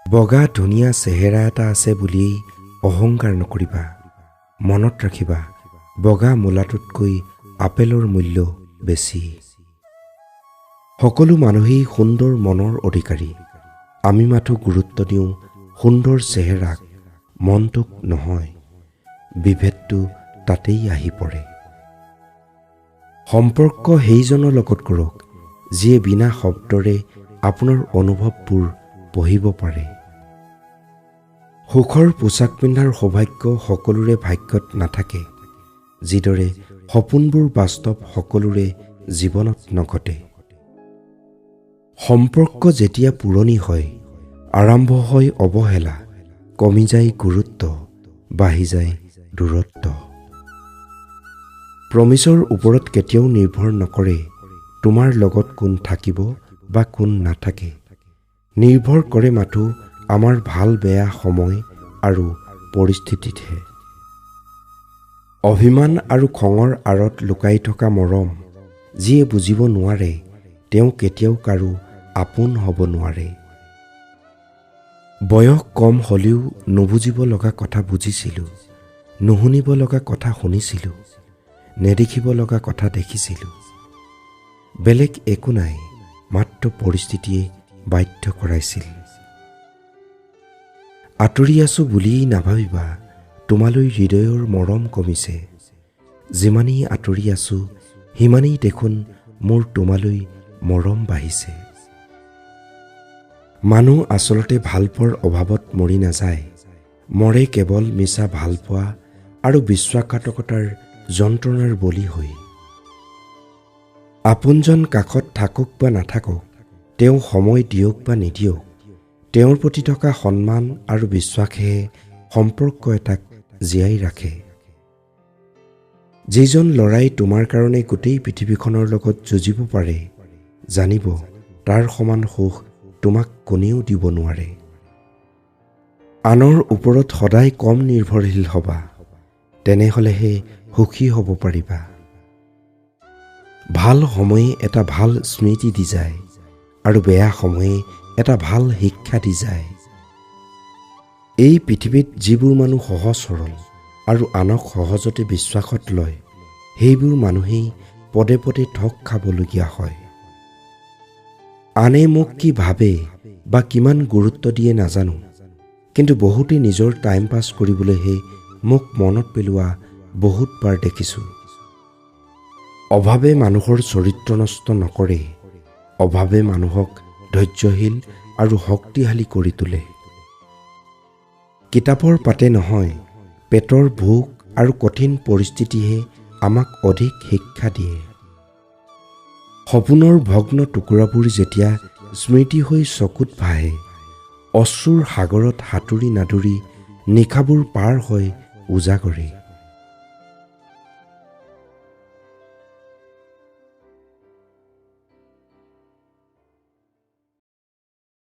বগা ধুনীয়া চেহেৰা এটা আছে বুলি অহংকাৰ নকৰিবা। মনত ৰাখিবা, বগা মূলাটোতকৈ আপেলৰ মূল্য বেছি। সকলো মানুহেই সুন্দৰ মনৰ অধিকাৰী। আমি মাথো গুৰুত্ব দিওঁ সুন্দৰ চেহেৰাক, মনটোক নহয়। বিভেদটো তাতেই আহি পৰে। সম্পৰ্ক সেইজনৰ লগত কৰক যিয়ে বিনা শব্দৰে আপোনাৰ অনুভৱবোৰ পঢ়িব পাৰে। সুখৰ পোছাক পিন্ধাৰ সৌভাগ্য সকলোৰে ভাগ্যত নাথাকে, যিদৰে সপোনবোৰ বাস্তৱ সকলোৰে জীৱনত নঘটে। সম্পৰ্ক যেতিয়া পুৰণি হয়, আৰম্ভ হয় অৱহেলা, কমি যায় গুৰুত্ব, বাঢ়ি যায় দূৰত্ব। প্ৰমিছৰ ওপৰত কেতিয়াও নিৰ্ভৰ নকৰে তোমাৰ লগত কোন থাকিব বা কোন নাথাকে। নিৰ্ভৰ কৰে মাথো আমাৰ ভাল বেয়া সময় আৰু পৰিস্থিতিতহে। অভিমান আৰু খঙৰ আঁৰত লুকাই থকা মৰম যিয়ে বুজিব নোৱাৰে, তেওঁ কেতিয়াও কাৰো আপোন হ'ব নোৱাৰে। বয়স কম হ'লেও নুবুজিব লগা কথা বুজিছিলোঁ, নুশুনিব লগা কথা শুনিছিলোঁ, নেদেখিব লগা কথা দেখিছিলোঁ। বেলেগ একো নাই, মাত্ৰ পৰিস্থিতিয়ে বাধ্য কৰাইছিল। আঁতৰি আছো বুলিয়েই নাভাবিবা তোমালৈ হৃদয়ৰ মৰম কমিছে। যিমানেই আঁতৰি আছো সিমানেই দেখোন মোৰ তোমালৈ মৰম বাঢ়িছে। মানুহ আচলতে ভালপোৱাৰ অভাৱত মৰি নাযায়, মৰে কেৱল মিছা ভালপোৱা আৰু বিশ্বাসঘাতকতাৰ যন্ত্ৰণাৰ বলি হৈ। আপোনজন কাষত থাকক বা নাথাকক, তেওঁ সময় দিয়ক বা নিদিয়ক, তেওঁৰ প্ৰতি থকা সন্মান আৰু বিশ্বাসেহে সম্পৰ্ক এটাক জীয়াই ৰাখে। যিজন ল'ৰাই তোমাৰ কাৰণে গোটেই পৃথিৱীখনৰ লগত যুঁজিব পাৰে, জানিব তাৰ সমান সুখ তোমাক কোনেও দিব নোৱাৰে। আনৰ ওপৰত সদায় কম নিৰ্ভৰশীল হ'বা, তেনেহ'লেহে সুখী হ'ব পাৰিবা। ভাল সময়ে এটা ভাল স্মৃতি দি যায় আৰু বেয়া সময়ে এটা ভাল শিক্ষা দি যায়। এই পৃথিৱীত যিবোৰ মানুহ সহজ সৰল আৰু আনক সহজতে বিশ্বাসত লয়, সেইবোৰ মানুহেই পদে পদে ঠগ খাবলগীয়া হয়। আনে মোক কি ভাবে বা কিমান গুৰুত্ব দিয়ে নাজানো, কিন্তু বহুতে নিজৰ টাইম পাছ কৰিবলৈহে মোক মনত পেলোৱা বহুতবাৰ দেখিছোঁ। অভাৱে মানুহৰ চৰিত্ৰ নষ্ট নকৰে, অভাৱে মানুহক ধৈৰ্যশীল আৰু শক্তিশালী কৰি তোলে। কিতাপৰ পাতে নহয়, পেটৰ ভোক আৰু কঠিন পৰিস্থিতিহে আমাক অধিক শিক্ষা দিয়ে। সপোনৰ ভগ্ন টুকুৰাবোৰ যেতিয়া স্মৃতি হৈ চকুত ভাহে, অশ্ৰুৰ সাগৰত সাঁতুৰি নাদুৰি নিশাবোৰ পাৰ হয় উজাগৰে।